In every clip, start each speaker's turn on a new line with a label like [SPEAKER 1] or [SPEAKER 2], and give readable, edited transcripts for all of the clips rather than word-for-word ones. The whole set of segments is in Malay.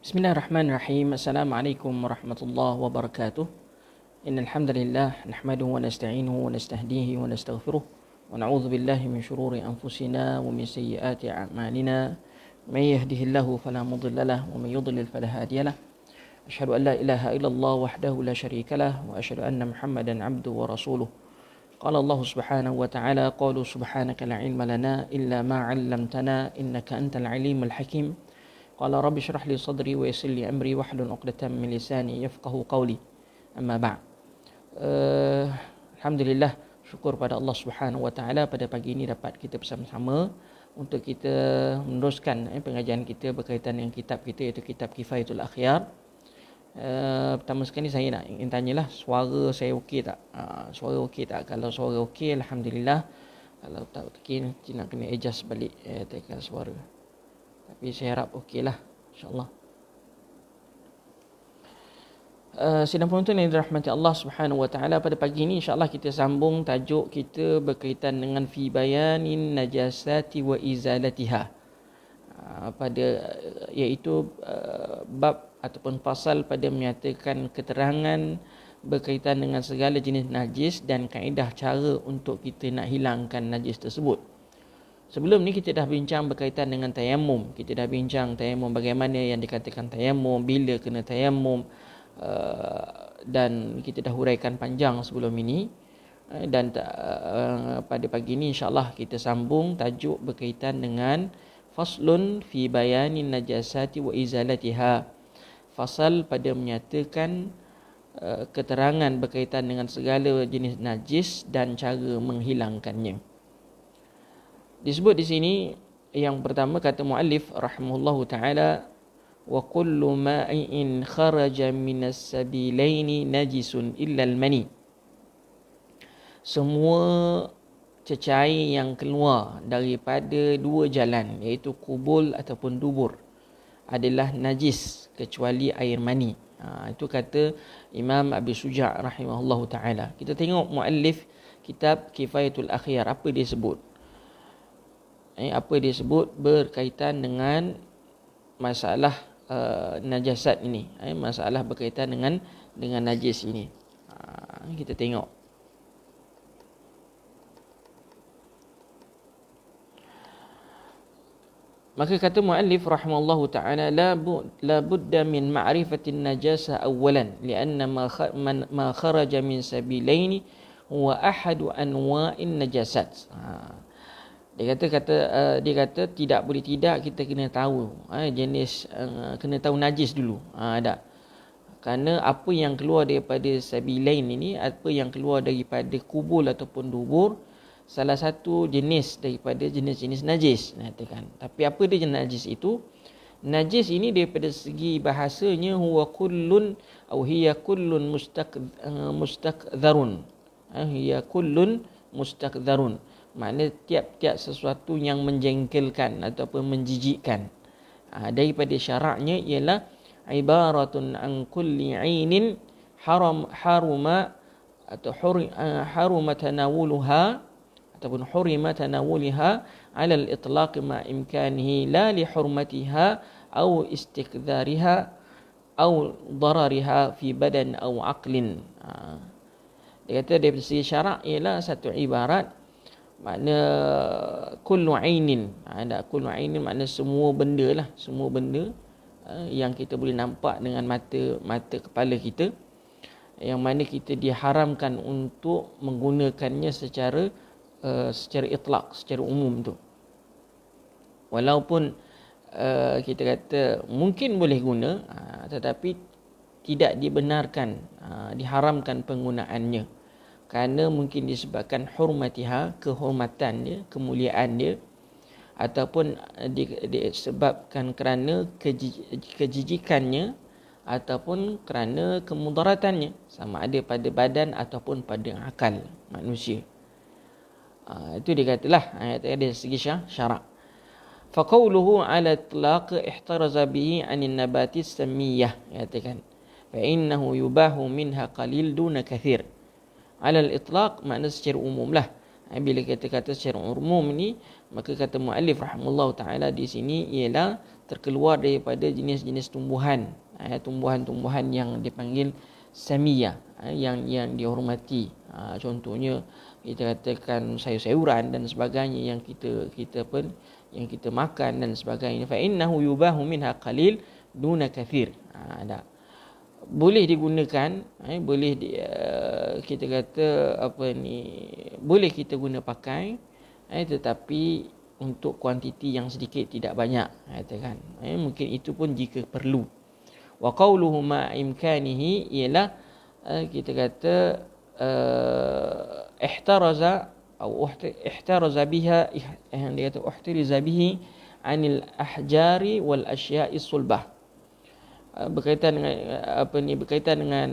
[SPEAKER 1] Bismillahirrahmanirrahim. Assalamualaikum warahmatullahi wabarakatuh. Innal hamdalillah nahmaduhu wa nasta'inuhu wa nastahdihi wa nastaghfiruh wa na'udzu billahi min shururi anfusina wa min sayyiati a'malina. May yahdihillahu fala mudilla lahu wa may yudlil fala hadiya lahu. Asyhadu an la ilaha illallah wahdahu la syarika lahu wa asyhadu anna Muhammadan 'abduhu wa rasuluh. Qala Allah subhanahu wa ta'ala qalu subhanaka la ilma lana illa ma 'allamtana innaka antal alimul hakim. Qala rabbi syrah li sadri wa yassir li amri wahlul 'uqdatam min lisani yafqahu qawli. Amma ba'd. Alhamdulillah, syukur pada Allah Subhanahu wa taala pada pagi ini dapat kita bersama-sama untuk kita meneruskan pengajian kita berkaitan dengan kitab kita, iaitu kitab Kifayatul Akhyar. Pertama sekali saya nak ingin tanyalah, suara saya okey tak? Suara okey tak? Kalau suara okey, alhamdulillah. Kalau tak okey, nak kena adjust balik tekan suara. Tapi saya harap okeylah, insya-Allah. Sidang penonton yang dirahmati Allah Subhanahu wa taala, pada pagi ini insya-Allah kita sambung tajuk kita berkaitan dengan fi bayanin najasati wa izalatiha. Iaitu bab ataupun pasal pada menyatakan keterangan berkaitan dengan segala jenis najis dan kaedah cara untuk kita nak hilangkan najis tersebut. Sebelum ni kita dah bincang berkaitan dengan tayamum. Kita dah bincang tayamum, bagaimana yang dikatakan tayamum, bila kena tayamum, dan kita dah huraikan panjang sebelum ini. Dan pada pagi ini insya-Allah kita sambung tajuk berkaitan dengan faslun fi bayanin najasati wa izalatiha. Fasal pada menyatakan keterangan berkaitan dengan segala jenis najis dan cara menghilangkannya. Disebut di sini yang pertama, kata muallif rahimahullahu taala, wa kullu ma'in kharaja minas sabilaini najisun illa al-mani. Semua cecair yang keluar daripada dua jalan, iaitu kubul ataupun dubur, adalah najis kecuali air mani. Itu kata Imam Abi Suja' rahimahullahu taala. Kita tengok muallif kitab Kifayatul Akhyar, apa dia sebut? Apa dia sebut berkaitan dengan masalah najasat ini, masalah berkaitan dengan najis ini. Kita tengok. Maka kata muallif rahimallahu taala, la budda min ma'rifatin najasa awwalan lianna ma kharaja min sabilaini huwa ahadu anwa'in najasat. Dia kata tidak boleh tidak kita kena tahu jenis, kena tahu najis dulu. Kerana apa yang keluar daripada sabilain ini, apa yang keluar daripada kubul ataupun dubur, salah satu jenis daripada jenis-jenis najis, katakan. Tapi apa dia jenis najis itu? Najis ini daripada segi bahasanya huwa kullun atau hiya kullun mustakdharun. Hiya kullun mustakdharun. Maknanya tiap-tiap sesuatu yang menjengkelkan ataupun menjijikkan. Daripada syaraknya ialah ibaratun an kulli 'ainin haruma atau haruma tanawuluha ataupun hurima tanawulha 'ala al-itlaq ma imkanihi la li hurmatiha aw istikdhariha aw darariha fi badan aw aqlin. Dia kata daripada segi syarak ialah satu ibarat, makna kullu ainin. Kullu ainin makna semua benda lah, semua benda yang kita boleh nampak dengan mata kepala kita, yang mana kita diharamkan untuk menggunakannya secara itlaq, secara umum tu. Walaupun kita kata mungkin boleh guna, tetapi tidak dibenarkan, diharamkan penggunaannya. Kerana mungkin disebabkan hurmatiha, kehormatan dia, kemuliaan dia, ataupun disebabkan kerana kejijikannya, ataupun kerana kemudaratannya, sama ada pada badan ataupun pada akal manusia. Itu dia katalah, dari segi syarak. Faqawluhu ala itlaq ihtaraza bihi anin nabatis samiyah, katakan fa innahu yubahu minha qalil duna kathir. Alal itlaq makna secara umum lah. Bila kita kata secara umum ni, maka kata muallif rahimahullah taala di sini ialah terkeluar daripada jenis-jenis tumbuhan, tumbuhan-tumbuhan yang dipanggil samiyah, yang dihormati. Contohnya kita katakan sayur-sayuran dan sebagainya yang yang kita makan dan sebagainya. Fa innahu yubahu minha qalil duna kathir. Boleh digunakan, kita kata boleh kita guna pakai, tetapi untuk kuantiti yang sedikit, tidak banyak, katakan. Mungkin itu pun jika perlu. Wa qawluhu ma imkanihi ialah kita kata ihtaraza biha, yang dia kata ihtariza bihi anil ahjari wal asya'i sulbah. Berkaitan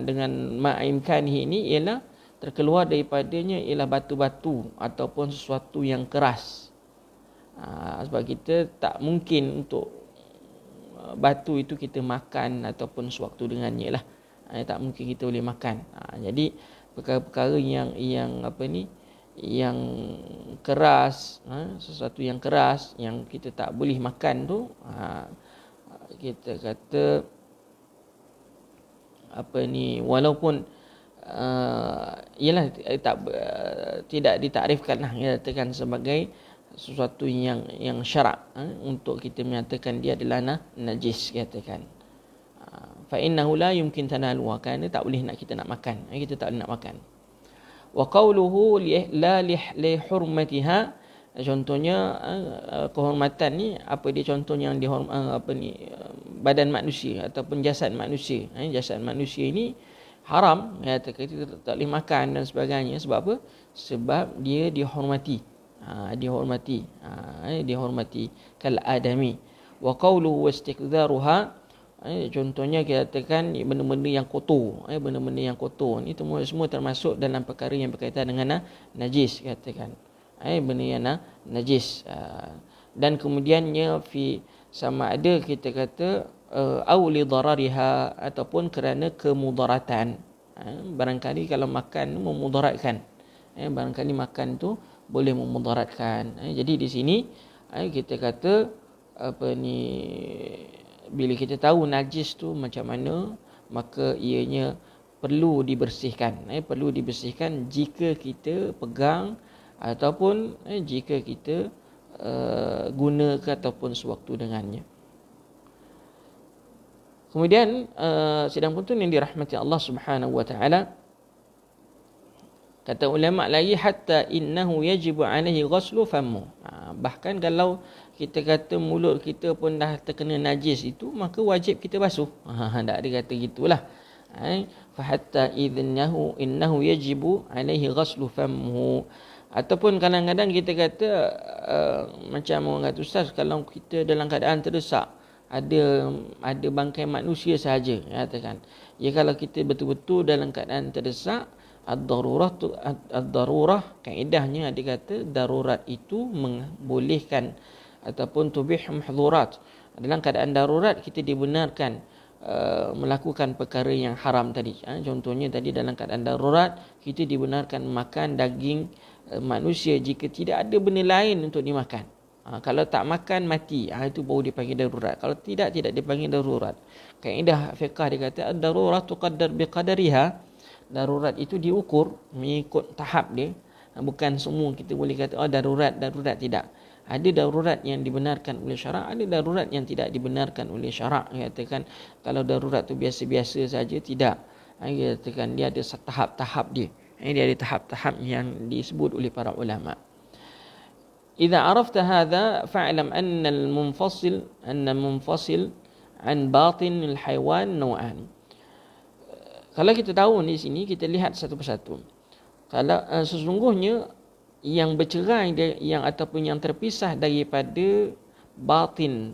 [SPEAKER 1] dengan ma'imkanihi ini ialah terkeluar daripadanya ialah batu-batu ataupun sesuatu yang keras. Sebab kita tak mungkin untuk batu itu kita makan ataupun sewaktu dengannya lah. Tak mungkin kita boleh makan. Jadi perkara-perkara yang keras, sesuatu yang keras yang kita tak boleh makan tu, kita kata walaupun tidak ditakrifkan lah, dikatakan sebagai sesuatu yang syarak, untuk kita menyatakan dia adalah najis, katakan. Fa innahu la yumkin tanaluha, kerana tak boleh kita nak makan, kita tak boleh nak makan. Wa qawluhu la li hurmatiha, contohnya kehormatan ni apa dia, contohnya yang badan manusia ataupun jasad manusia. Jasad manusia ini haram, kita tak boleh makan dan sebagainya. Sebab apa? Sebab dia dihormati. Dihormati kal adami. Wa qawluhu wastikdaruha, contohnya kita katakan benda-benda yang kotor. Benda-benda yang kotor ni semua termasuk dalam perkara yang berkaitan dengan najis, katakan. Benda yang najis. Dan kemudiannya sama ada kita kata au li darariha, ataupun kerana kemudaratan. Barangkali kalau makan memudaratkan. Barangkali makan tu boleh memudaratkan. Jadi di sini kita kata bila kita tahu najis tu macam mana, maka ianya perlu dibersihkan. Perlu dibersihkan jika kita pegang ataupun jika kita guna ataupun sewaktu dengannya. Kemudian sidang puntun yang dirahmati Allah Subhanahu wa taala, kata ulama lagi, hatta innahu yajibu alaihi ghuslu fammu. Bahkan kalau kita kata mulut kita pun dah terkena najis itu, maka wajib kita basuh. Tak ada kata gitulah. Fa hatta innahu yajibu alaihi ghuslu fammu. Ataupun kadang-kadang kita kata macam orang kata, ustaz, kalau kita dalam keadaan terdesak, ada bangkai manusia sahaja, katakan. Ya, kalau kita betul-betul dalam keadaan terdesak, ad-darurah kaedahnya dia kata darurat itu membolehkan ataupun tubih mahdhurat. Dalam keadaan darurat kita dibenarkan melakukan perkara yang haram tadi. Contohnya tadi, dalam keadaan darurat kita dibenarkan makan daging manusia jika tidak ada benda lain untuk dimakan. Kalau tak makan mati, itu baru dipanggil darurat. Kalau tidak dipanggil darurat. Kaedah fiqh dia kata ad-darurat tuqaddar biqadariha. Darurat itu diukur mengikut tahap dia. Bukan semua kita boleh kata darurat, tidak. Ada darurat yang dibenarkan oleh syarak, ada darurat yang tidak dibenarkan oleh syarak. Katakan kalau darurat tu biasa-biasa saja, tidak. Katakan dia ada tahap-tahap dia. Dia ada tahap-tahap yang disebut oleh para ulama. Idza arafta hadha fa'lam anna al-munfasil an batin al-hayawan naw'an. Kalau kita tahu di sini, kita lihat satu persatu. Kalau sesungguhnya yang bercerai yang ataupun yang terpisah daripada batin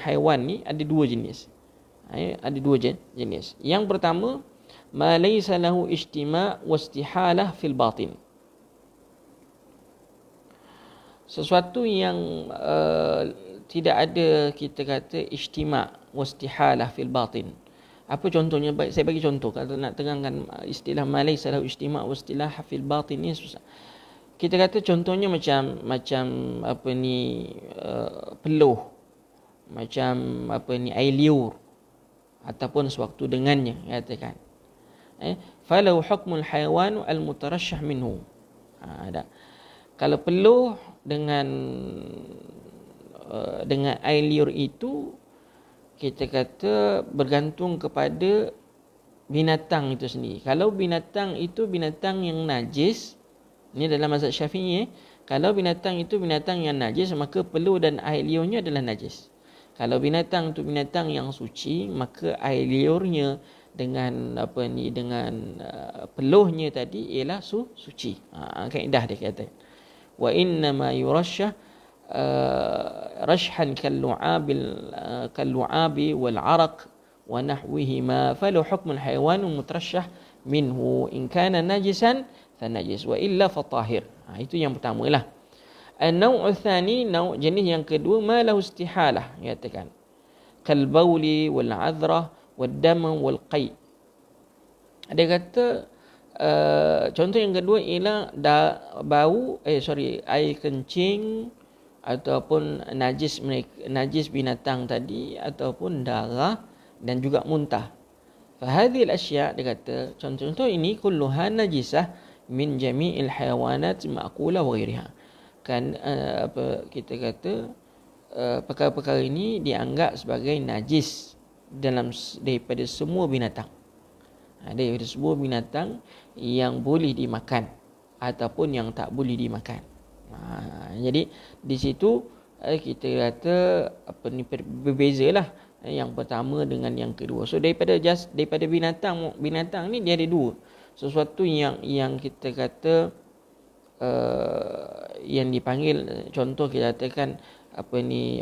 [SPEAKER 1] haiwan ni ada dua jenis. Ada dua jenis. Yang pertama, ma laysa lahu ijtima' wa istihalah fil batin. Sesuatu yang tidak ada kita kata ijtima' wa istihalah fil batin. Apa contohnya? Baik, saya bagi contoh. Kalau nak terangkan istilah ma laysa lahu ijtima' wa istilah fil batin ni susah. kita kata contohnya macam apa ni, peluh, macam apa ni, air liur ataupun sewaktu dengannya, katakan falau hukmul haiwan al mutarashshah minhu. Ada. Kalau peluh dengan air liur itu, kita kata bergantung kepada binatang itu sendiri. Kalau binatang itu binatang yang najis, ini dalam mazhab Syafi'i, kalau binatang itu binatang yang najis, maka peluh dan air liurnya adalah najis. Kalau binatang itu binatang yang suci, maka air liurnya dengan peluhnya tadi ialah suci. Kaedah dia kata. Wa inna ma yurashah rashhan kallu'abi wal 'araq wa nahwihima falu hukmul haiwan mutarashshah minhu in kana najisan fa najis wa illa fa tahir. Itu yang pertamalah. An-naw'u tsani, naw' jenis yang kedua, ma lahu istihalah, katakan kal bauli wal 'adhrah wad dam wal qai. Dia kata contoh yang kedua ialah air kencing ataupun najis binatang tadi, ataupun darah dan juga muntah. Fa hadhihi al-ashya', dia kata contoh-contoh ini kulluha najisah min jami'il hayawanat ma'kulah wa ghairiha. Kan kita kata perkara-perkara ini dianggap sebagai najis daripada semua binatang. Daripada semua binatang yang boleh dimakan ataupun yang tak boleh dimakan. Jadi di situ kita kata berbezalah yang pertama dengan yang kedua. So daripada binatang ni dia ada dua. Sesuatu yang kita kata yang dipanggil, contoh kita katakan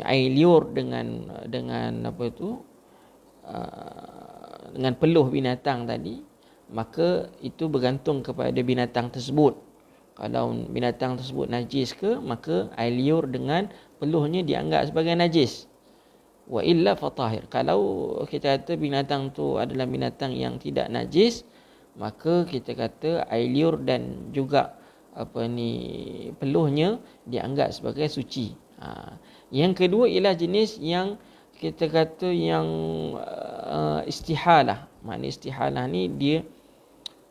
[SPEAKER 1] air liur dengan dengan peluh binatang tadi, maka itu bergantung kepada binatang tersebut. Kalau binatang tersebut najis ke, maka air liur dengan peluhnya dianggap sebagai najis. Wa illa fatahir. Kalau kita kata binatang tu adalah binatang yang tidak najis, maka kita kata air liur dan juga peluhnya dianggap sebagai suci. Yang kedua ialah jenis yang kita kata yang istihalah. Makna istihalah ni dia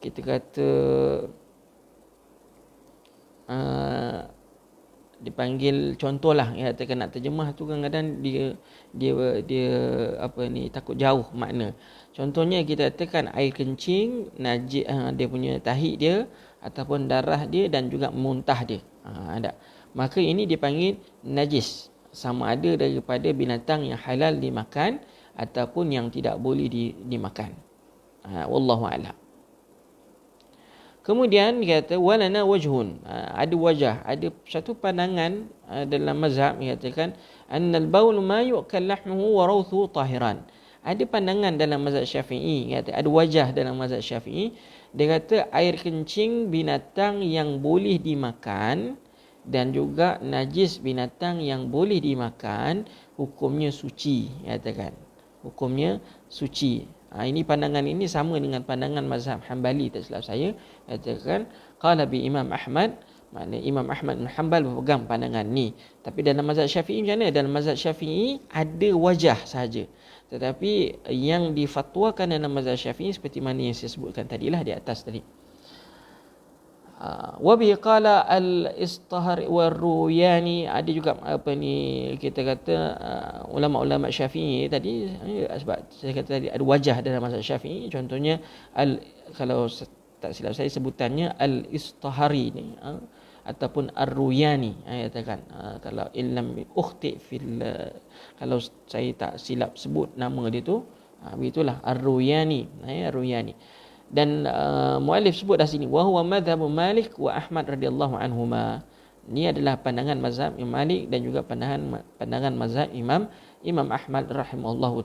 [SPEAKER 1] kita kata dipanggil contohlah, ya, katakan nak terjemah tu kadang-kadang dia takut jauh makna. Contohnya kita katakan air kencing najis, dia punya tahi dia ataupun darah dia dan juga muntah dia. Ada. Maka ini dipanggil najis, sama ada daripada binatang yang halal dimakan ataupun yang tidak boleh dimakan. Wallahu a'lam. Kemudian dia kata walana wajhun, ada wajah, ada satu pandangan dalam mazhab yang katakan annal baul ma yu'kal lahmuhu wa rawthu tahiran. Ada pandangan dalam mazhab Syafi'i, kata ada wajah dalam mazhab Syafi'i, dia kata air kencing binatang yang boleh dimakan dan juga najis binatang yang boleh dimakan hukumnya suci, katakan hukumnya suci. Ini pandangan ini sama dengan pandangan mazhab Hambali, tak silap saya, katakan qala bi Imam Ahmad, maknanya Imam Ahmad bin Hanbal berpegang pandangan ni. Tapi dalam mazhab Syafi'i macam mana? Dalam mazhab Syafi'i ada wajah sahaja, tetapi yang difatwakan dalam mazhab Syafi'i seperti mana yang saya sebutkan tadilah di atas tadi. Wa bi qala al-istahri war-ruyani, ada juga kita kata ulama-ulama Syafi'i tadi, sebab saya kata tadi ada wajah dalam mazhab Syafi'i. Contohnya kalau tak silap saya sebutannya al-istahri ni ataupun ar-ruyani, katakan kalau illam ukhti fil, kalau saya tak silap sebut nama dia tu, begitulah ar-ruyani, ar-ruyani. Dan muallif sebut dah sini wa huwa madhhab Malik wa Ahmad radhiyallahu anhuma. Ini adalah pandangan mazhab Imam Malik dan juga pandangan mazhab Imam Ahmad rahimahullahu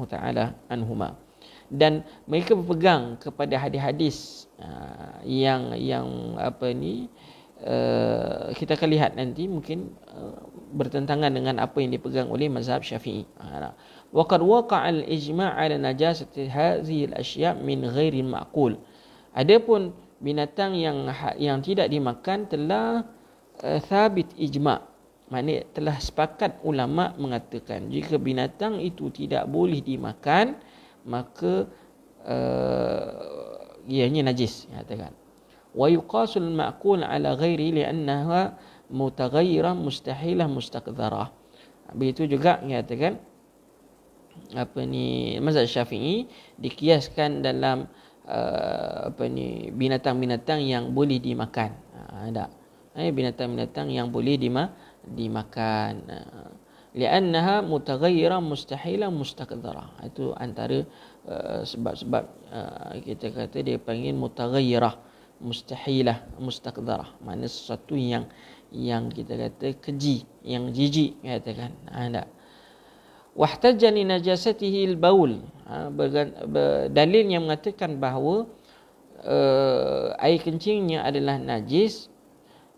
[SPEAKER 1] taala anhuma. Dan mereka berpegang kepada hadis-hadis yang kita akan lihat nanti mungkin bertentangan dengan apa yang dipegang oleh mazhab Syafi'i. Waqad waqa'a al-ijma' 'ala najasati hadhihi al-ashya' min ghairi ma'qul. Adapun binatang yang tidak dimakan telah thabit ijma'. Maknanya telah sepakat ulama mengatakan jika binatang itu tidak boleh dimakan, maka ianya najis, katakan. Wa yuqasul ma'kul ala ghairi li'annaha mutaghayyirah mustahilah mustaqdarah. Begitu juga katakan mazhab Syafi'i dikiaskan dalam binatang-binatang yang boleh dimakan. Binatang-binatang yang boleh dimakan. Li'annaha mutaghayyirah mustahilah mustaqdarah. Itu antara sebab-sebab kita kata dia panggil mutaghayyirah mustahilah mustaqdarah. Maknanya sesuatu yang kita kata keji, yang jijik, katakan. Tak. Wahtajja li najasatihi al-baul. Dalil yang mengatakan bahawa air kencingnya adalah najis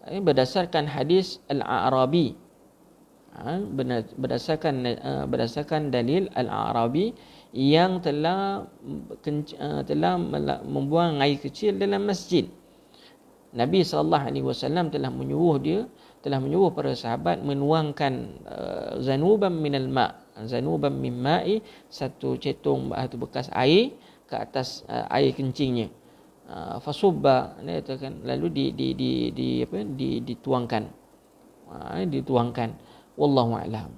[SPEAKER 1] berdasarkan hadis al-A'rabi. Berdasarkan dalil al-A'rabi yang telah membuang air kecil dalam masjid. Nabi SAW telah menyuruh para sahabat menuangkan zanuban minal ma', zanuban min ma'i, satu cetung atau bekas air ke atas air kencingnya. Fasubba, lalu dituangkan. Wallahu a'lam.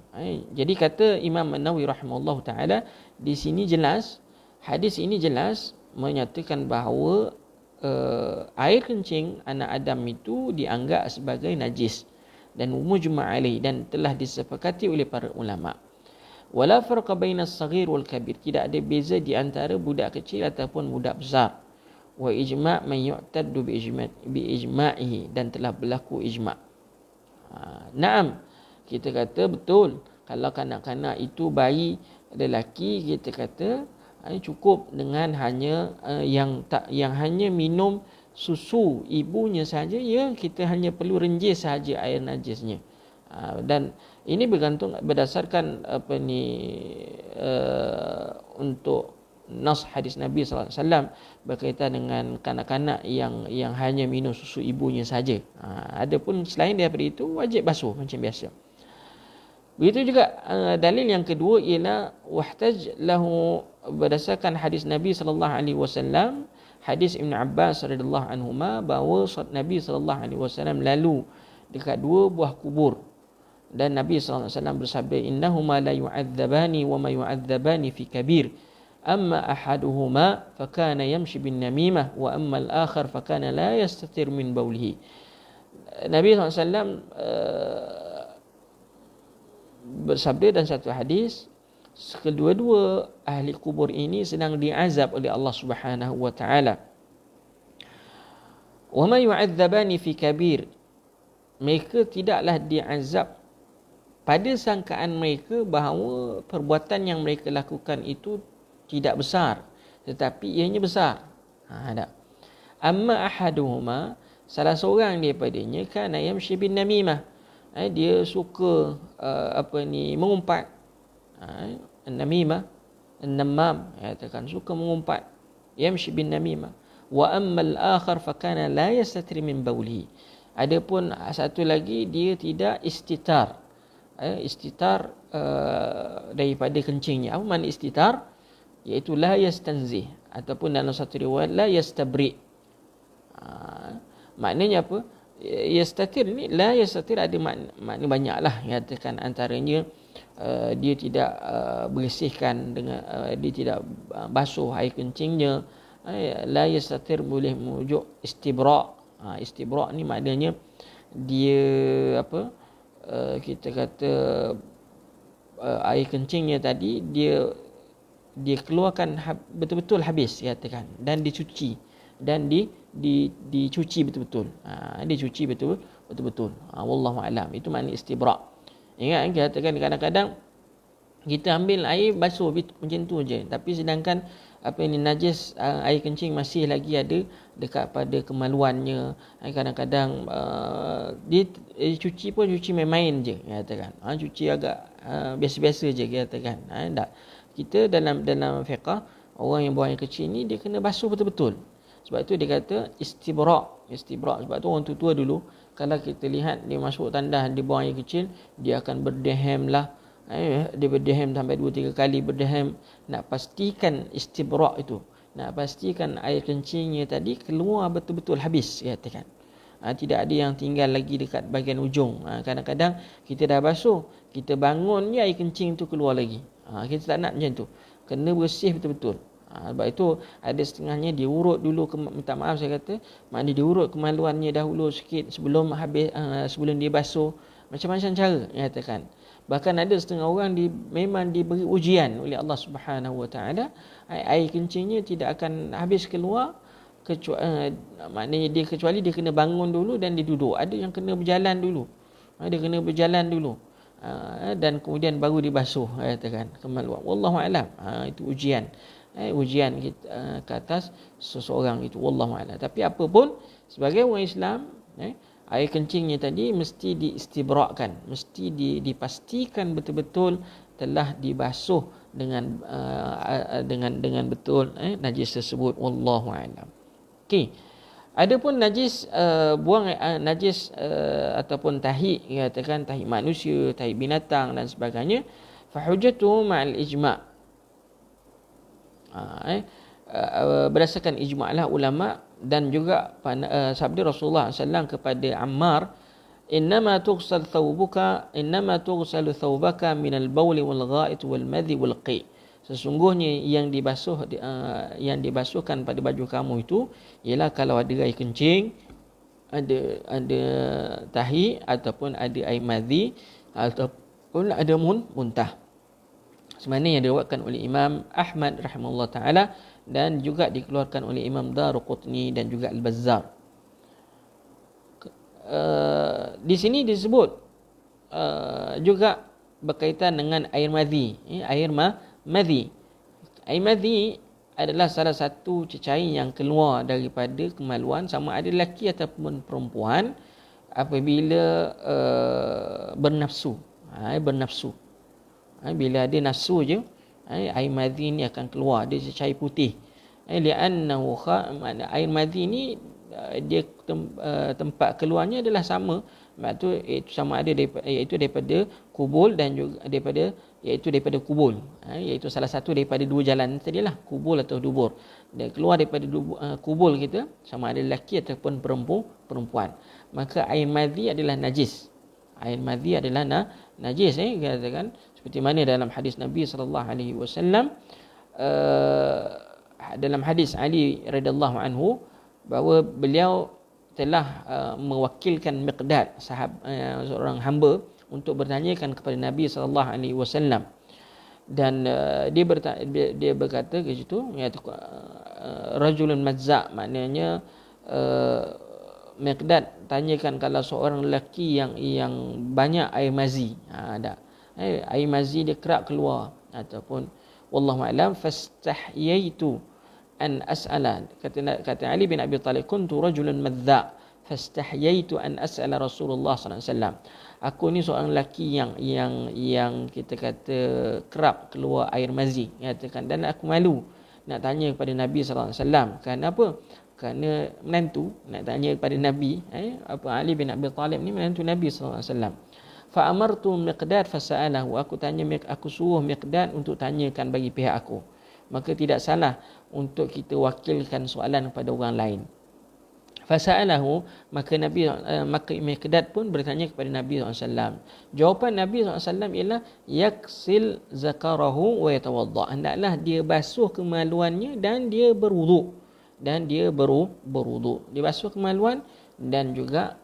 [SPEAKER 1] Jadi kata Imam An-Nawawi rahimahullah taala, di sini jelas, hadis ini jelas menyatakan bahawa air kencing anak Adam itu dianggap sebagai najis dan mujma' alaih, dan telah disepakati oleh para ulama. Wala farqa baina as-saghir wal kabir, tidak ada beza di antara budak kecil ataupun budak besar. Wa ijma' man yu'taddu bi ijma'ihi, dan telah berlaku ijma'. Naam, kita kata betul kalau kanak-kanak itu bayi lelaki, kita kata cukup dengan hanya yang hanya minum susu ibunya saja, ya, kita hanya perlu renjis saja air najisnya. Dan ini bergantung berdasarkan untuk nas hadis Nabi sallallahu alaihi wasallam berkaitan dengan kanak-kanak yang hanya minum susu ibunya saja. Adapun selain daripada itu wajib basuh macam biasa. Begitu juga dalil yang kedua ialah wahtaj lahu, berdasarkan hadis Nabi sallallahu alaihi wasallam, hadis Ibn Abbas radhiyallahu anhuma, bahawa Nabi sallallahu alaihi wasallam lalu dekat dua buah kubur, dan Nabi sallallahu alaihi wasallam bersabda, innahuma la yu'adzabani wa ma yu'adzabani fi kabir, amma ahaduhuma fakana yamshi bin namimah wa amma al-akhar fakana la yastatir min baulihi. Nabi sallallahu alaihi wasallam bersabda dan satu hadis, kedua-dua ahli kubur ini sedang diazab oleh Allah Subhanahu wa taala. Wa ma yu'adzabani fi kabir, mereka tidaklah diazab pada sangkaan mereka bahawa perbuatan yang mereka lakukan itu tidak besar, tetapi ianya besar. Amma ahaduhuma, salah seorang daripadanya, kana yamshi bin namimah, dia suka mengumpat. Namimah, namam, katakan suka mengumpat. Yamshi bin namimah. Wa amma al-akhar fakana la yastatri min baulihi. Adapun satu lagi, dia tidak istitar. Istitar daripada kencingnya. Apa makna istitar? Iaitu la yastanzih, ataupun dalam satu riwayat la yastabri. Maknanya apa? Yastatir ni, la yastatir ada makna banyaklah, katakan antaranya dia tidak bersihkan dengan dia tidak basuh air kencingnya. La yastatir boleh merujuk istibra'. Istibra' ni maknanya dia kita kata air kencingnya tadi dia keluarkan betul-betul habis, katakan, dan dicuci, dan dicuci betul-betul. Dicuci betul-betul. Wallahu a'lam. Itu makna istibra'. Ingat, katakan kadang-kadang kita ambil air basuh macam tu je, tapi sedangkan najis air kencing masih lagi ada dekat pada kemaluannya. Kadang-kadang dia cuci pun cuci main-main je, katakan. Cuci agak biasa-biasa je, katakan. Tak. Kita dalam fiqh, orang yang buang air kecil ni dia kena basuh betul-betul. Sebab tu dia kata istibra'. Sebab tu orang tua dulu kalau kita lihat dia masuk tandas, dia buang air kecil, dia akan berdehem lah. Dia berdehem sampai 2-3 kali berdehem. Nak pastikan istibra' itu, nak pastikan air kencingnya tadi keluar betul-betul habis, dia katakan. Tidak ada yang tinggal lagi dekat bahagian ujung. Kadang-kadang kita dah basuh, kita bangun je air kencing tu keluar lagi. Kita tak nak macam tu. Kena bersih betul-betul. Sebab itu ada setengahnya diurut dulu, minta maaf saya kata, maknanya diurut kemaluannya dahulu sikit sebelum habis, sebelum dia basuh. Macam-macam cara dia katakan. Bahkan ada setengah orang memang diberi ujian oleh Allah Subhanahu Wa Taala, air kencingnya tidak akan habis keluar maknanya kecuali dia kena bangun dulu dan dia duduk. Ada yang kena berjalan dulu. Dan kemudian baru dibasuh, katakan kemaluan. Wallahu alam. Itu ujian. Ujian kita ke atas seseorang itu, wallahu alam. Tapi apa pun, sebagai orang Islam, air kencingnya tadi mesti diistibrakkan, mesti dipastikan betul-betul telah dibasuh dengan betul najis tersebut, wallahu alam. Okey. Adapun najis buang najis ataupun tahi, katakan tahi manusia, tahi binatang dan sebagainya, fa hujjatu ma'al ijma'. Berdasarkan ijma' lah ulama, dan juga sabda Rasulullah SAW kepada Ammar, innama tughsal thawbaka min al-bawl wal gha'it wal madhi wal qi'. Sesungguhnya yang dibasuhkan pada baju kamu itu ialah kalau ada air kencing, ada tahi, ataupun ada air madhi, ataupun ada muntah. Sebenarnya yang diriwayatkan oleh Imam Ahmad rahimahullah taala, dan juga dikeluarkan oleh Imam Daruqutni dan juga Al-Bazzar. Di sini disebut juga berkaitan dengan air madhi. Air madhi adalah salah satu cecair yang keluar daripada kemaluan, sama ada lelaki ataupun perempuan, apabila bernafsu. Bila ada nafsu je, air madhi ni akan keluar, dia cecair putih. Li'annahu air madhi ni dia tempat keluarnya adalah sama, iaitu sama ada daripada kubul dan juga daripada kubul, iaitu salah satu daripada dua jalan tadilah, kubul atau dubur. Dia keluar daripada kubul kita, sama ada lelaki ataupun perempuan. Maka air madhi adalah najis. Najis, katakan seperti mana dalam hadis Nabi sallallahu alaihi wasallam, dalam hadis Ali radhiyallahu anhu, bahawa beliau telah mewakilkan Miqdad, seorang hamba, untuk bertanyakan kepada Nabi sallallahu alaihi wasallam. Dan dia berkata ke situ, iaitu rajulun mazza', maknanya Miqdad tanyakan kalau seorang lelaki yang banyak air mazi, air mazi dia kerak keluar, ataupun wallahu a'lam, fastahyaitu an as'ala, kata Ali bin Abi Talib, kuntu rajulan madza' fastahyaitu an as'ala Rasulullah sallallahu alaihi wasallam. Aku ni seorang lelaki yang kita kata kerap keluar air mazi, katakan, dan aku malu nak tanya kepada Nabi sallallahu alaihi wasallam. Kenapa? Kerana menantu nak tanya kepada Nabi, Ali bin Abi Talib ni menantu Nabi sallallahu alaihi wasallam. Fa amartu Miqdad fasa'alahu, aku suruh Miqdad untuk tanyakan bagi pihak aku. Maka tidak salah untuk kita wakilkan soalan kepada orang lain. Fasa'alahu, maka Miqdad pun bertanya kepada Nabi SAW. Jawapan Nabi SAW ialah yaksil zakarahu wa yatawadda'. Hendaklah dia basuh kemaluannya dan dia berwuduk. Dia basuh kemaluan dan juga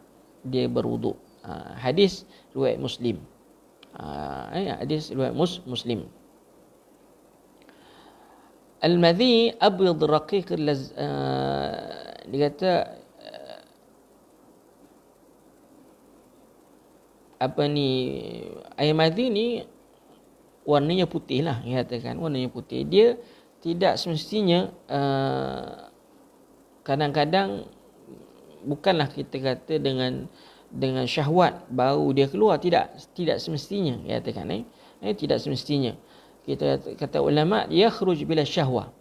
[SPEAKER 1] dia berwuduk. Hadis riwayat Muslim. Hadis riwayat Muslim. Al-madhi abyad raqiq, dia kata air madhi ni warnanya putih lah, dia katakan warnanya putih. Dia tidak semestinya kadang-kadang bukanlah kita kata dengan syahwat baru dia keluar, tidak semestinya, dia katakan tidak semestinya. Kita kata ulama yakhruj bila syahwah,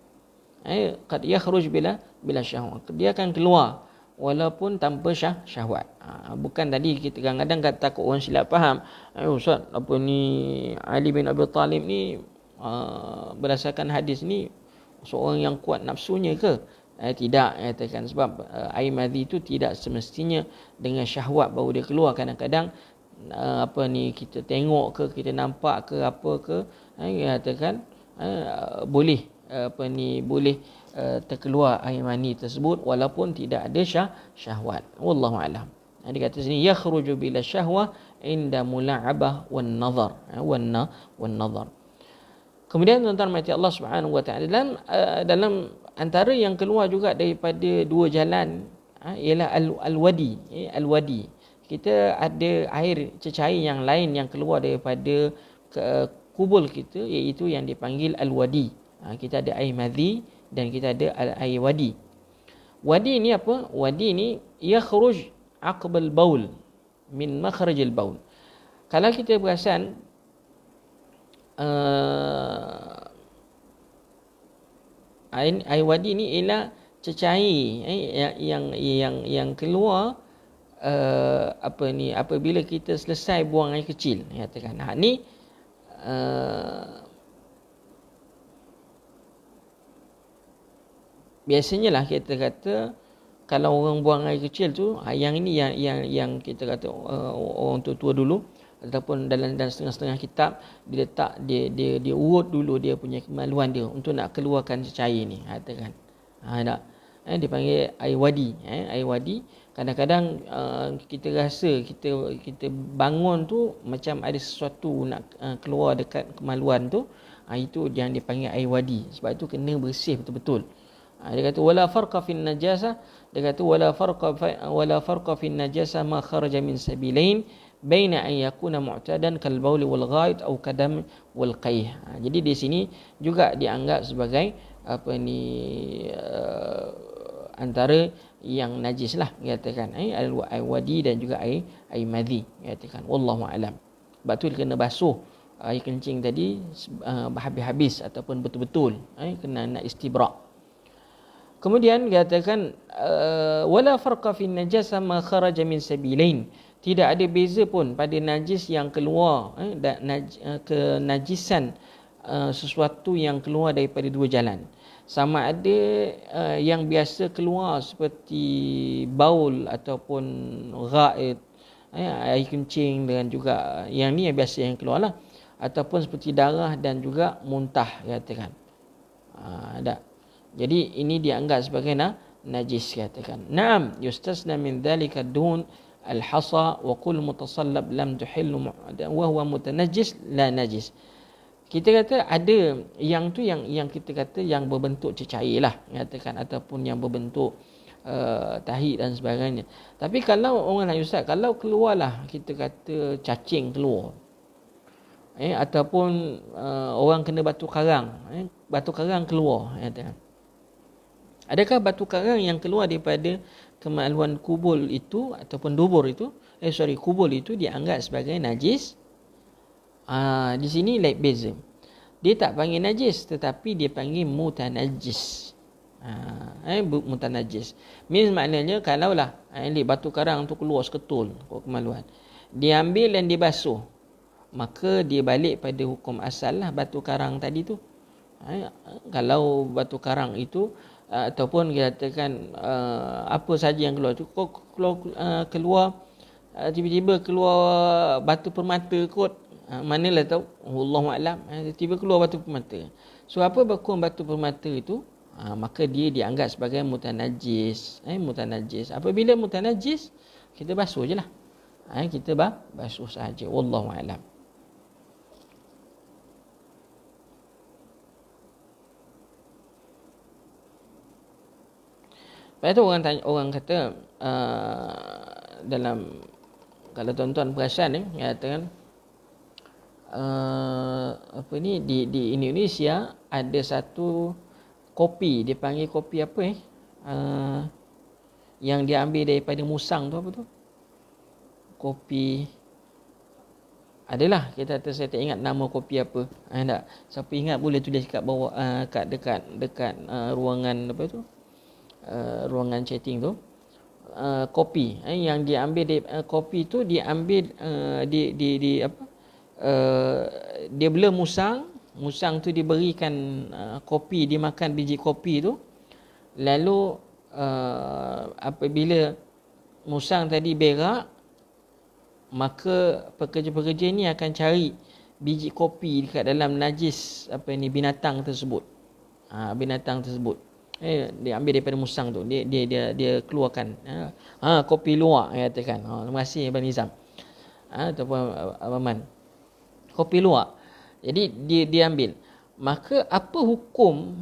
[SPEAKER 1] qad yakhruj bila syahwat. Dia akan keluar walaupun tanpa syahwat. Bukan tadi kita kadang-kadang takut orang silap faham. Ustaz, apa ni Ali bin Abi Talib ni berdasarkan hadis ni seorang yang kuat nafsunya ke? Tidak, katakan sebab air madhi itu tidak semestinya dengan syahwat baru dia keluar. Kadang-kadang kita tengok ke, kita nampak ke apa ke, katakan boleh boleh terkeluar air mani tersebut walaupun tidak ada syahwat. Wallahu alam. Dia kata sini yakhruju bila syahwah inda mula'abah wan nazar, wan nazar. Kemudian tuan-tuan mati Allah Subhanahu wa taala, dalam antara yang keluar juga daripada dua jalan ialah al-wadi. Al-wadi, kita ada air cecair yang lain yang keluar daripada kubul kita, iaitu yang dipanggil al-wadi. Kita ada air madhi dan kita ada air wadi. Wadi ni apa? Wadi ni yakhruj aqbal baul min makhrajil baul. Kalau kita perasan air wadi ni ialah cecair yang keluar apabila kita selesai buang air kecil, katakan. Ni biasanya lah kita kata kalau orang buang air kecil tu, yang ini yang kita kata orang tua-tua dulu ataupun dalam setengah-setengah kitab dia letak dia urut dulu dia punya kemaluan dia untuk nak keluarkan cecair ni, katakan. Dipanggil air wadi. Air wadi kadang-kadang kita rasa kita bangun tu macam ada sesuatu nak keluar dekat kemaluan tu, itu yang dipanggil air wadi. Sebab itu kena bersih betul-betul. Dia kata wala farqa fin najasa, dia kata wala farqa fin najasa ma kharaja min sabilain baina an yakuna mu'tadan kal baul wal ghaid atau kadam wal qayh. Jadi di sini juga dianggap sebagai antara yang najis lah, katakan air wadi dan juga air madhi, katakan. Wallahu alam. Sebab tu kena basuh air kencing tadi habis-habis ataupun betul-betul, kena nak istibra'. Kemudian katakan wala farqa fi najasa ma kharaja min sabilain. Tidak ada beza pun pada najis yang keluar kenajisan sesuatu yang keluar daripada dua jalan. Sama ada yang biasa keluar seperti baul ataupun ghaid, air kencing, dengan juga yang ni yang biasa yang keluarlah, ataupun seperti darah dan juga muntah, katakan. Jadi ini dianggap sebagai najis, katakan. Naam yustasna min dhalika dun al-hasa wa kull mutasallab lam tuhillu wa huwa mutanajjis la najis. Kita kata ada yang tu yang kita kata yang berbentuk cecair lah, katakan, ataupun yang berbentuk tahi dan sebagainya. Tapi kalau orang lain, ustaz, kalau keluarlah kita kata cacing keluar, ataupun orang kena batu karang, batu karang keluar, katakan. Adakah batu karang yang keluar daripada kemaluan kubul itu ataupun dubur itu, kubul itu dianggap sebagai najis? Di sini lain beza. Dia tak panggil najis tetapi dia panggil mutanajjis. Mutanajjis. Maknanya kalaulah batu karang tu keluar seketul kemaluan, diambil dan dibasuh, maka dia balik pada hukum asal lah batu karang tadi tu. Kalau batu karang itu ataupun katakan apa saja yang keluar tu, keluar tiba-tiba keluar batu permata kot, manalah tahu, wallahu alam, tiba keluar batu permata. So apa hukum batu permata itu? Maka dia dianggap sebagai mutanajis. Mutanajis. Apabila mutanajis, kita basuh je lah. Kita basuh sahaja. Wallahu alam. Lepas tu orang kata dalam, kalau tuan-tuan perasan katakan di Indonesia ada satu kopi, dia panggil kopi apa yang dia ambil daripada musang tu, apa tu? Kopi adalah kita kata saya tak ingat nama kopi apa. Tak. Siapa ingat boleh tulis kat bawah kat dekat ruangan apa tu? Ruangan chatting tu. Kopi yang diambil kopi tu diambil di apa? Dia bela musang tu diberikan kopi, dimakan biji kopi tu. Lalu apabila musang tadi berak, maka pekerja-pekerja ni akan cari biji kopi dekat dalam najis binatang tersebut. Binatang tersebut. Dia ambil daripada musang tu. Dia keluarkan. Kopi luwak katakan. Terima kasih Abang Nizam. Ataupun Abang. Kopi luwak. Jadi dia ambil. Maka apa hukum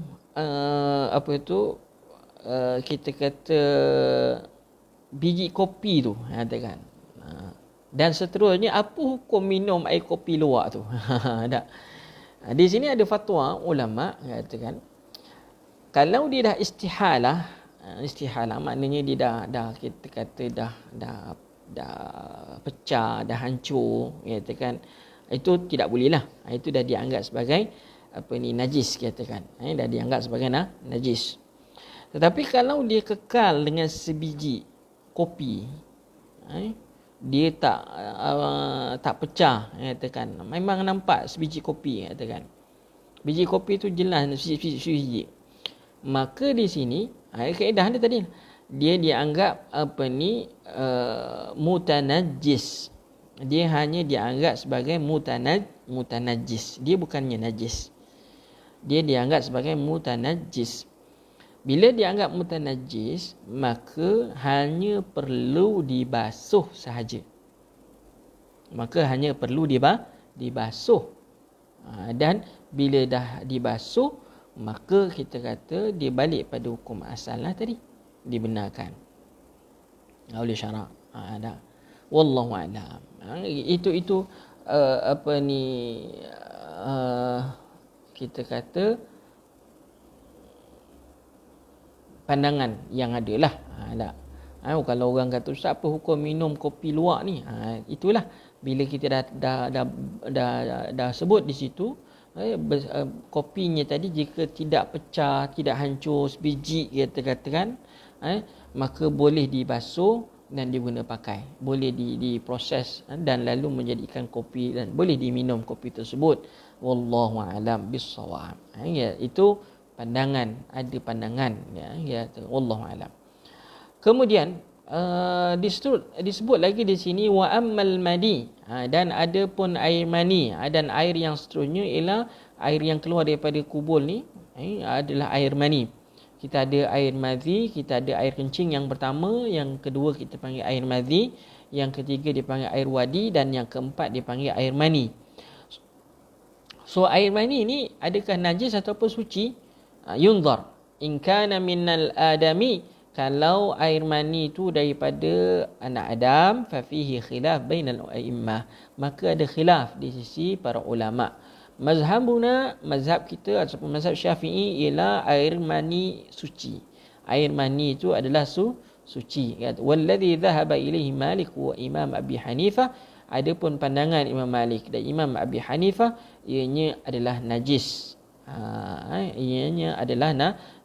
[SPEAKER 1] kita kata biji kopi tu katakan. Dan seterusnya, apa hukum minum air kopi luwak tu? Tak. Di sini ada fatwa ulama katakan, kalau dia dah istihalah maknanya dia dah kita kata dah pecah, dah hancur, katakan, itu tidak boleh lah. Itu dah dianggap sebagai najis, katakan. Dah dianggap sebagai najis. Tetapi kalau dia kekal dengan sebiji kopi, dia tak pecah, katakan, memang nampak sebiji kopi, katakan, biji kopi tu jelas sebiji, maka di sini kaedah dia tadi, dia dianggap mutanajjis. Dia hanya dianggap sebagai mutanajjis. Dia bukannya najis. Dia dianggap sebagai mutanajjis. Bila dianggap mutanajjis, maka hanya perlu dibasuh sahaja. Dibasuh. Dan bila dah dibasuh, maka kita kata dia balik pada hukum asal lah tadi. Dibenarkan oleh syarak. Wallahu a'lam. Itu kita kata pandangan yang ada lah. Kalau orang kata, Ustaz, apa hukum minum kopi luwak ni? Itulah, bila kita dah sebut di situ, kopinya tadi jika tidak pecah, tidak hancur sebiji, kita katakan, maka boleh dibasuh dan diguna pakai, boleh diproses dan lalu menjadikan kopi, dan boleh diminum kopi tersebut. Wallahu a'lam bissawab. Itu pandangan, ada pandangan, wallahu a'lam. Kemudian disebut lagi di sini wa ammal mani, dan ada pun air mani, dan air yang seterusnya ialah air yang keluar daripada kubul ni, adalah air mani. Kita ada air madhi, kita ada air kencing yang pertama, yang kedua kita panggil air madhi, yang ketiga dipanggil air wadi, dan yang keempat dipanggil air mani. So air mani ni adakah najis ataupun suci? Yunzar in kana minal adami, kalau air mani itu daripada anak Adam, fa fihi khilaf bainal a'immah, maka ada khilaf di sisi para ulama. Mazhab kita ataupun mazhab Syafi'i ialah air mani suci. Air mani itu adalah suci. Wallazi dhahaba ilaihi Malik wa Imam Abi Hanifah, adapun pandangan Imam Malik dan Imam Abi Hanifah, ianya adalah najis. Ianya adalah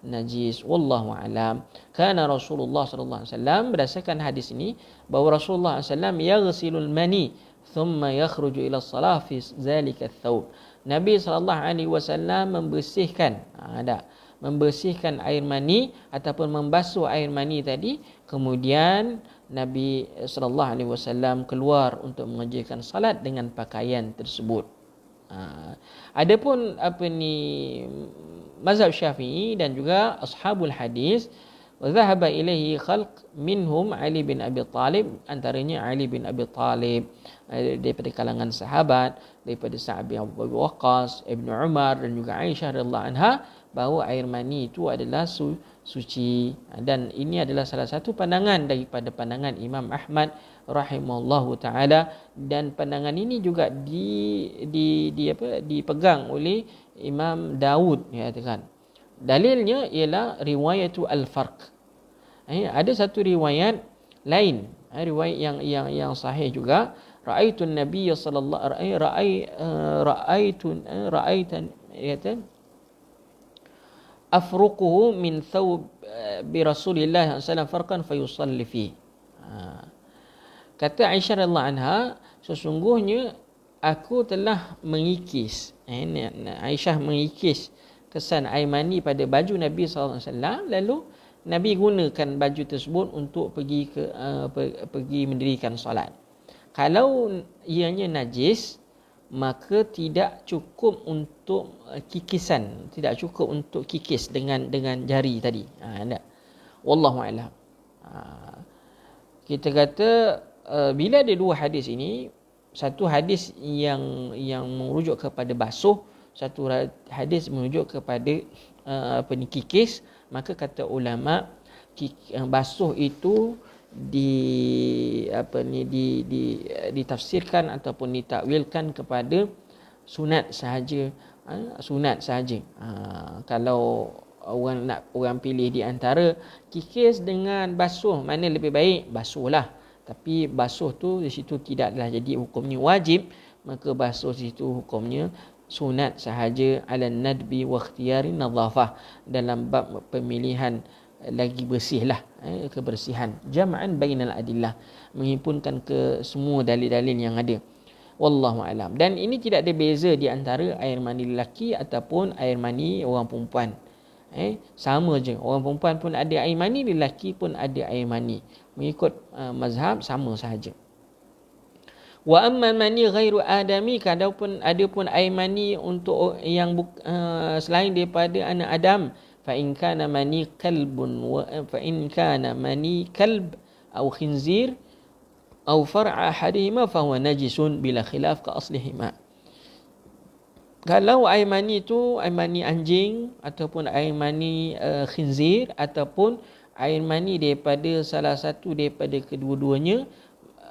[SPEAKER 1] najis. Wallahu a'lam. Kana Rasulullah sallallahu alaihi wasallam, berdasarkan hadis ini bahawa Rasulullah sallallahu alaihi wasallam yaghsilul mani thumma yakhruju ila salah fi zalika ath-thawb. Nabi sallallahu alaihi wasallam membersihkan air mani ataupun membasuh air mani tadi, kemudian Nabi sallallahu alaihi wasallam keluar untuk mengerjakan salat dengan pakaian tersebut. Adapun mazhab Syafi'i dan juga ashabul hadis, وذهب إليه خلق منهم Ali bin Abi Talib, antaranya Ali bin Abi Talib daripada kalangan sahabat, daripada Sa'ad bin Abi Waqqas, Ibnu Umar dan juga Aisyah radhiyallahu anha, bahawa air mani itu adalah suci. Dan ini adalah salah satu pandangan daripada pandangan Imam Ahmad rahimahullahu taala, dan pandangan ini juga dipegang oleh Imam Daud, katakan. Dalilnya ialah riwayatu al-farq. Ada satu riwayat lain, riwayat yang sahih juga. Ra'aitu an-nabiy sallallahu ra'aitan kata afruquhu min thawb bi Rasulillah sallallahu alaihi wasallam farqan fayusalli fi. Kata Aisyah radhiyallahu anha, sesungguhnya aku telah mengikis, Aisyah mengikis kesan air mani pada baju Nabi sallallahu alaihi wasallam, lalu Nabi gunakan baju tersebut untuk pergi mendirikan solat. Kalau ianya najis, maka tidak cukup untuk kikisan, tidak cukup untuk kikis dengan jari tadi. Tak. Wallahu a'lam. Kita kata bila ada dua hadis ini, satu hadis yang merujuk kepada basuh, satu hadis merujuk kepada kikis, maka kata ulama basuh itu ditafsirkan ataupun ditakwilkan kepada sunat sahaja. Kalau orang pilih di antara kikis dengan basuh, mana lebih baik? Basuhlah. Tapi basuh tu di situ tidaklah jadi hukumnya wajib, maka basuh di situ hukumnya sunat sahaja, ala nadbi wa ikhtiyari nadhafah, dalam bab pemilihan lagi bersihlah, kebersihan, jam'an bainal adillah, menghimpunkan ke semua dalil-dalil yang ada. Wallahu alam. Dan ini tidak ada beza di antara air mani lelaki ataupun air mani orang perempuan. Sama je, orang perempuan pun ada air mani, lelaki pun ada air mani. Mengikut mazhab sama sahaja. Wa amma mani ghairu adami, ada pun air mani untuk yang selain daripada anak Adam, fa in kana mani kalb atau khinzir atau far'a ahadihima fa huwa najisun bila khilaf ka aslihima. Kalau air mani itu air mani anjing ataupun air mani khinzir ataupun air mani daripada salah satu daripada kedua-duanya,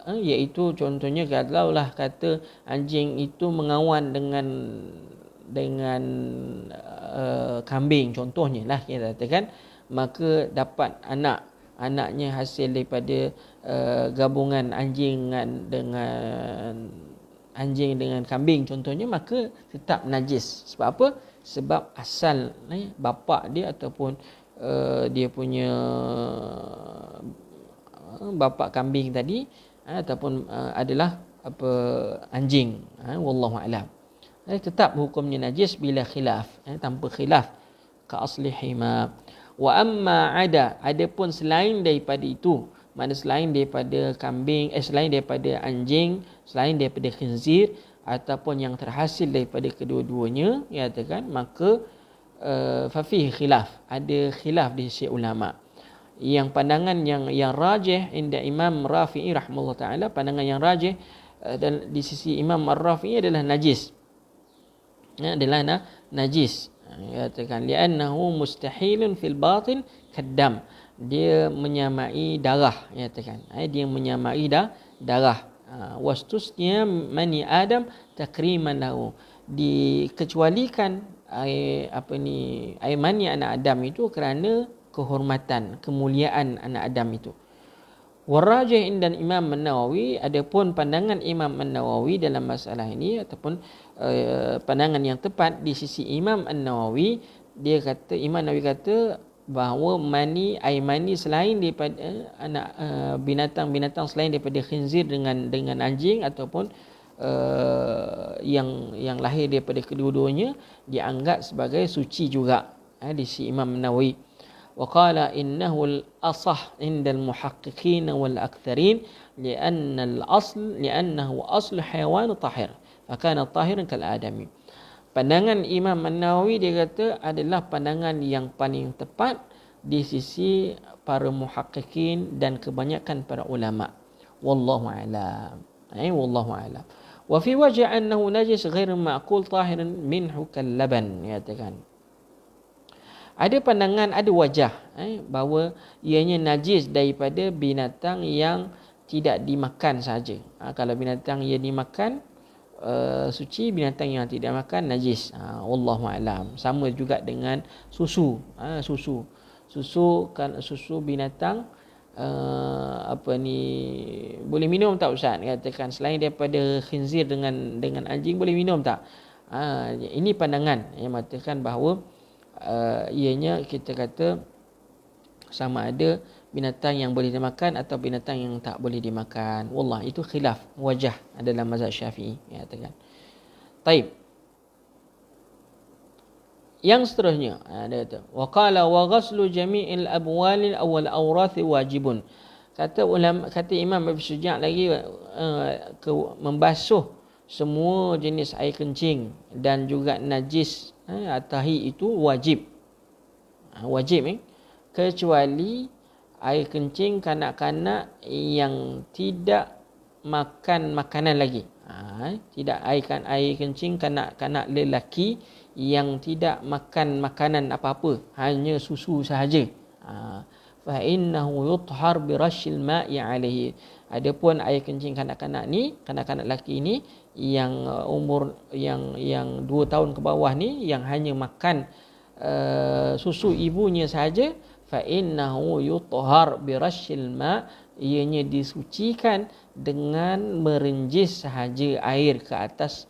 [SPEAKER 1] iaitu contohnya kalaulah kata anjing itu mengawan dengan kambing contohnya lah kita katakan, maka dapat anaknya hasil daripada gabungan anjing dengan kambing contohnya, maka tetap najis. Sebab apa? Sebab asal bapa dia ataupun dia punya bapa kambing tadi ataupun adalah anjing. Wallahu a'lam. Tetap hukumnya najis bila khilaf, tanpa khilaf, ka aslihima. Wa amma adapun selain daripada itu, mana selain daripada kambing, selain daripada anjing, selain daripada khinzir ataupun yang terhasil daripada kedua-duanya, ya katakan, maka fa fihi khilaf, ada khilaf di sisi ulama. Yang pandangan yang rajih inda Imam Rafi'i rahimahullah taala, pandangan yang rajih dan di sisi Imam Ar-Rafi'i adalah najis. Adalah najis. Katakan li'annahu mustahilun fil batin kaddam. Dia menyamai darah, katakan. Dia menyamai darah. Wastusnya mani Adam takriman lahu. Dikecualikan air mani anak Adam itu kerana kehormatan, kemuliaan anak Adam itu. Warajih indan Imam An-Nawawi, adapun pandangan Imam An-Nawawi dalam masalah ini ataupun pandangan yang tepat di sisi Imam An-Nawawi, Imam Nawawi kata bahawa air mani selain daripada anak binatang-binatang selain daripada khinzir dengan anjing ataupun yang lahir daripada kedua-duanya dianggap sebagai suci juga di sisi Imam Nawawi. Wa qala innahu al-asah 'inda al-muhaqqiqin wal aktharin li'annahu aslu hayawan tahir fa kana tahiran kal adami. Pandangan Imam An-Nawawi dia kata adalah pandangan yang paling tepat di sisi para muhaqqiqin dan kebanyakan para ulama. Wallahu a'lam. Wallahu a'lam. Wa fi wajh annahu najis ghairu ma'qul tahiran minhu kal laban, katakan. Ada pandangan, ada wajah bahawa ianya najis daripada binatang yang tidak dimakan saja. Kalau binatang ia dimakan suci, binatang yang tidak makan najis. Wallahu a'lam. Sama juga dengan susu. Susu kan, susu binatang apa ni, boleh minum tak ustaz, katakan selain daripada khinzir dengan anjing boleh minum tak? Ini pandangan yang mengatakan bahawa ianya kita kata sama ada binatang yang boleh dimakan atau binatang yang tak boleh dimakan. Wallah, itu khilaf wajah dalam mazhab Syafi'i, ya katakan. Taib. Yang seterusnya, dia kata wa qala wa ghaslu jami'il abwal awal awrath wajibun. Kata ulama, kata Imam Abu Syuja' lagi, membasuh semua jenis air kencing dan juga najis tahi itu wajib. Wajib kecuali air kencing kanak-kanak yang tidak makan makanan lagi. Tidak air kencing kanak-kanak lelaki yang tidak makan makanan apa-apa, hanya susu sahaja. Fa innahu yuthhar bi rasyil ma'i alaihi. Adapun air kencing kanak-kanak ni, kanak-kanak lelaki ni yang umur yang 2 tahun ke bawah ni, yang hanya makan susu ibunya sahaja, fa innahu yuthhar bi rasyil ma', ianya disucikan dengan merenjis sahaja air ke atas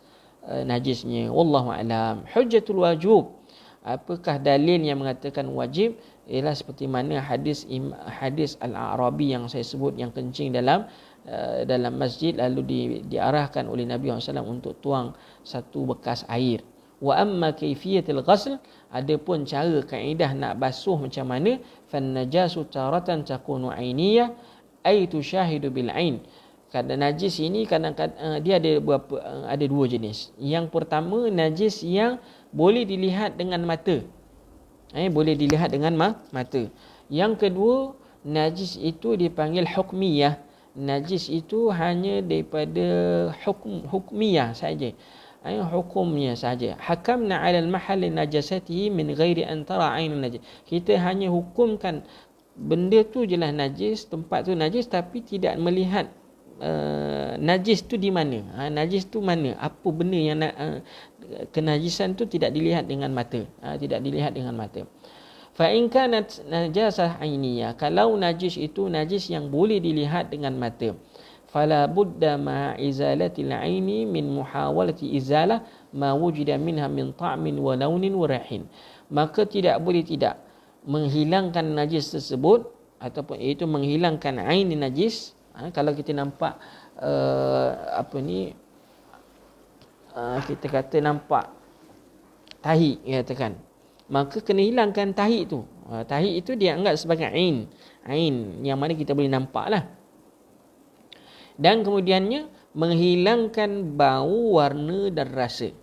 [SPEAKER 1] najisnya. Wallahu a'lam. Hujjatul wajub, apakah dalil yang mengatakan wajib? Ialah seperti mana hadis Al-A'rabi yang saya sebut, yang kencing dalam masjid lalu diarahkan oleh Nabi SAW untuk tuang satu bekas air. Wa amma kaifiyatul ghusl, adapun cara kaedah nak basuh macam mana, fan najasu taratan takunu ainiyah ay tushahidu bil ain. Kadang najis ini kadang-kadang dia ada dua jenis. Yang pertama, najis yang boleh dilihat dengan mata. Boleh dilihat dengan mata. Yang kedua, najis itu dipanggil hukmiyah. Najis itu hanya daripada hukmiyah saja. Hukumnya saja. Hakamna 'ala al-mahall najasatihi min ghairi an tara 'ain najis. Kita hanya hukumkan benda tu jelas najis, tempat tu najis, tapi tidak melihat najis tu di mana. Najis tu mana? Apa benda yang kenajisan tu tidak dilihat dengan mata. Tidak dilihat dengan mata. Fa in kanat najasah ainiyah, kalau najis itu najis yang boleh dilihat dengan mata, fala budda ma izalatil aini min muhawalati izalah ma wujida minha min ta'min wa launin wa rihin. Maka tidak boleh tidak menghilangkan najis tersebut, ataupun iaitu menghilangkan ain najis. Kalau kita nampak kita kata nampak tahi, katakan, maka kena hilangkan tahi itu. Tahi itu dia anggap sebagai ain yang mana kita boleh nampak lah. Dan kemudiannya menghilangkan bau, warna dan rasa.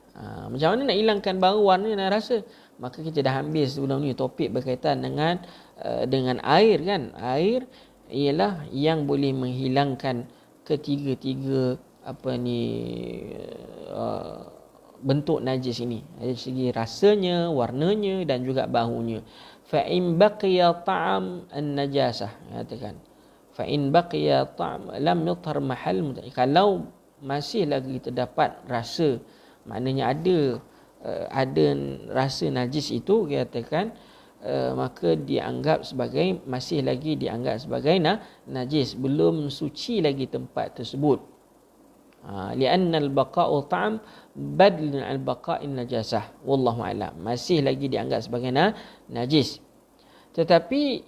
[SPEAKER 1] Macam mana nak hilangkan bau, warna dan rasa? Maka kita dah ambil sebelum ni topik berkaitan dengan air kan. Air ialah yang boleh menghilangkan ketiga-tiga bentuk najis ini, dari segi rasanya, warnanya dan juga baunya. Fa in baqiya ta'am an-najasah, katakan fa in baqiya ta'am lam yuthhar mahal, kalau masih lagi terdapat rasa, maknanya ada rasa najis itu, katakan maka masih lagi dianggap sebagai najis, belum suci lagi tempat tersebut. Lianna al-baqa'u ta'am badlun al-baqa'in najasah. Wallahu a'lam. Masih lagi dianggap sebagai najis. Tetapi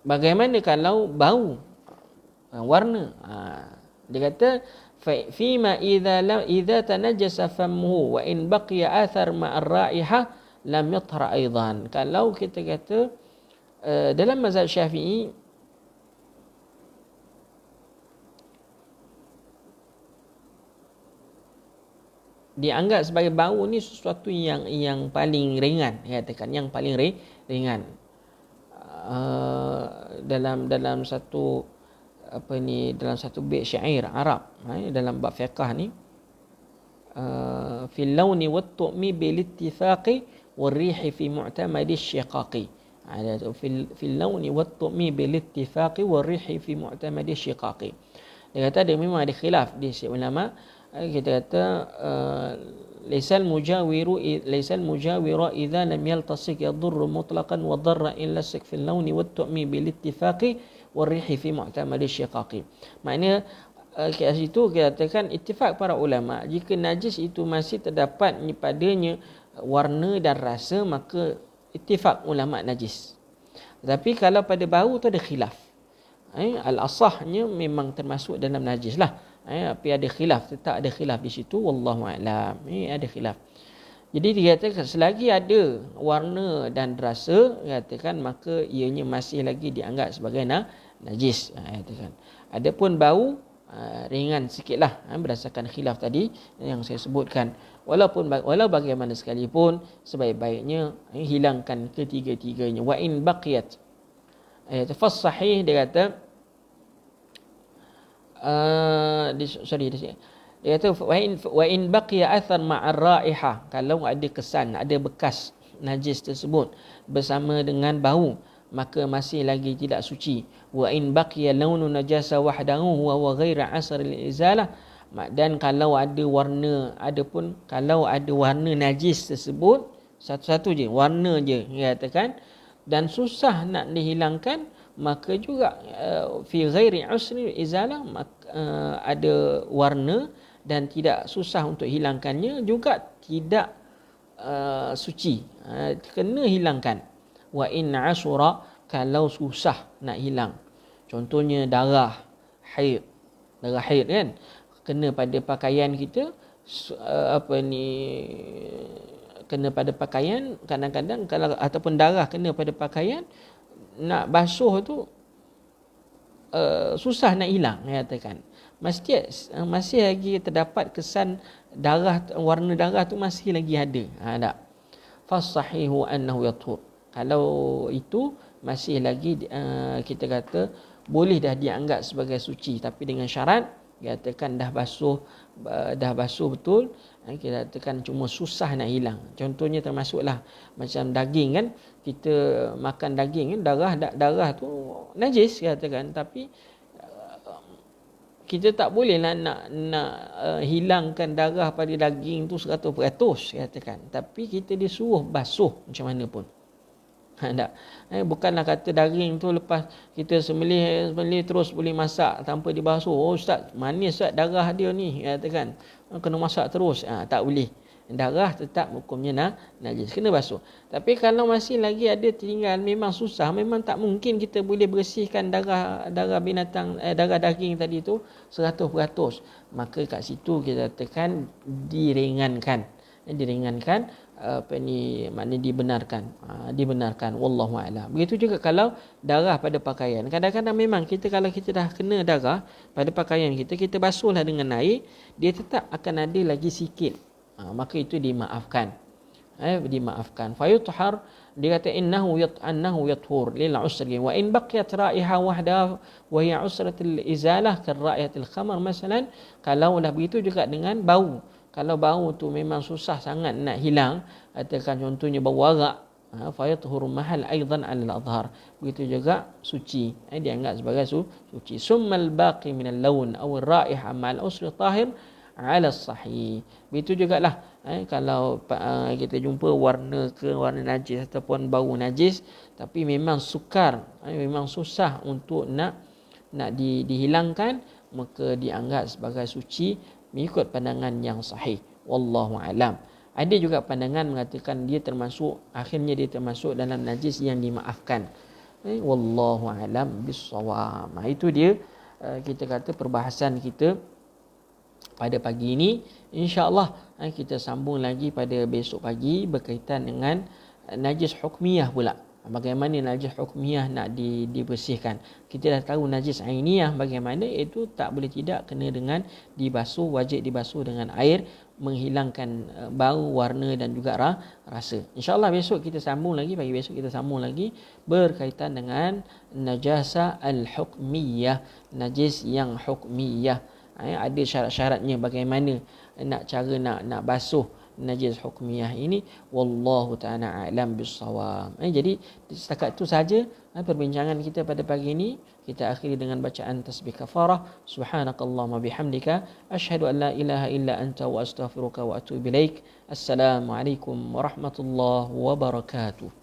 [SPEAKER 1] bagaimana kalau bau, warna? Dia kata فيما إذا تنجس فمه وإن بقي أثر مع الرائحة لم يطهر أيضا. Kalau kita kata dalam mazhab Syafi'i, dianggap sebagai bau ni sesuatu yang paling ringan, katakan yang paling ringan. Dalam satu dalam satu bait syair Arab, dalam bab fiqh ni, fil launi wat tu'mi bil ittifaqi wal rihi fi mu'tamadi syiqaqi. Fil launi wat tu'mi bil ittifaqi wal rihi fi mu'tamadi syiqaqi. Dia kata memang ada khilaf di ulama. Kita kata laisal mujawira idza lam yaltasik yadurru mutlaqan wa darra illa sik fil launi wat tu'mi bil ittifaqi warihi fi mu'tamad syiqaqi. Maknanya kat situ kita katakan ittifaq para ulama, jika najis itu masih terdapat padanya warna dan rasa, maka ittifaq ulama najis. Tapi kalau pada bau tu ada khilaf. Al-asahnya memang termasuk dalam najis lah. Tapi ada khilaf, tetap ada khilaf di situ, wallahu a'lam. Ada khilaf. Jadi dikatakan selagi ada warna dan rasa, katakan maka ianya masih lagi dianggap sebagai najis. Katakan. Adapun bau ringan sikitlah berdasarkan khilaf tadi yang saya sebutkan. Walau bagaimana sekalipun, sebaik-baiknya hilangkan ketiga-tiganya. Wa in baqiyat, fas sahih dia kata dia kata wa in baqiya athar ma'ar raihah, kalau ada kesan, ada bekas najis tersebut bersama dengan bau, maka masih lagi tidak suci. Wa in baqiya launu najasa wahdahu wa ghaira asr al-izalah, dan kalau ada warna, adapun kalau ada warna najis tersebut satu-satu je, warna je katakan, dan susah nak dihilangkan, maka juga fi ghairi asr al-izalah, ada warna dan tidak susah untuk hilangkannya, juga tidak suci, kena hilangkan. Wa in asura, kalau susah nak hilang, contohnya darah haid kan, kena pada pakaian kita, kena pada pakaian, kadang-kadang kalau ataupun darah kena pada pakaian, nak basuh tu susah nak hilang, katakan. Masih lagi terdapat kesan darah, warna darah tu masih lagi ada. Tak. Fasahihu annahu yathur. Kalau itu masih lagi kita kata boleh dah dianggap sebagai suci, tapi dengan syarat katakan dah basuh betul, kita katakan cuma susah nak hilang. Contohnya termasuklah macam daging kan, kita makan daging kan, darah tu najis katakan, tapi kita tak boleh nak hilangkan darah pada daging tu 100% katakan, tapi kita disuruh basuh macam mana pun. Tak. Bukanlah kata daging tu lepas kita sembelih terus boleh masak tanpa dibasuh. Oh ustaz, manis ustaz darah dia ni, katakan kena masak terus. Tak boleh. Darah tetap hukumnya najis, kena basuh. Tapi kalau masih lagi ada tinggal, memang susah, memang tak mungkin kita boleh bersihkan darah binatang, darah daging tadi tu 100%, maka kat situ kita katakan diringankan, maknanya dibenarkan, wallahu a'lam. Begitu juga kalau darah pada pakaian. Kadang-kadang memang kalau kita dah kena darah pada pakaian kita basuhlah dengan air, dia tetap akan ada lagi sikit, maka itu dimaafkan. Fa yuthar, dia kata innahu yathur lil usri, wa in baqiyat raiha wahda wa hiya usratul izalah ka raihatil khamar masalan. Kalau dah begitu juga dengan bau. Kalau bau tu memang susah sangat nak hilang, katakan contohnya bau arak, fa yathuru mahal aidan al-adhar, begitu juga suci, dianggap sebagai suci. Summal baqi min al-lawn aw ar-raiha ma'al usri tahir ala sahih. Begitu jugalah kalau kita jumpa warna najis ataupun bau najis, tapi memang sukar, memang susah untuk nak dihilangkan, maka dianggap sebagai suci mengikut pandangan yang sahih, wallahu alam. Ada juga pandangan mengatakan akhirnya dia termasuk dalam najis yang dimaafkan. Wallahu alam bissawab. Itu dia kita kata perbahasan kita pada pagi ini. InsyaAllah kita sambung lagi pada besok pagi berkaitan dengan najis hukmiyah pula. Bagaimana najis hukmiyah nak dibersihkan. Kita dah tahu najis ainiyah bagaimana, itu tak boleh tidak kena dengan dibasuh, wajib dibasuh dengan air, menghilangkan bau, warna dan juga rasa. InsyaAllah besok kita sambung lagi, pagi besok kita sambung lagi berkaitan dengan najasa al-hukmiyah, najis yang hukmiyah. Ada syarat-syaratnya, bagaimana nak basuh najis hukmiyah ini. Wallahu ta'ala a'lam bissawab. Jadi setakat itu saja perbincangan kita pada pagi ini. Kita akhiri dengan bacaan tasbih kafarah. Subhanakallahumma bihamdika asyhadu an la ilaha illa anta wa astaghfiruka wa atubu ilaik. Assalamualaikum warahmatullahi wabarakatuh.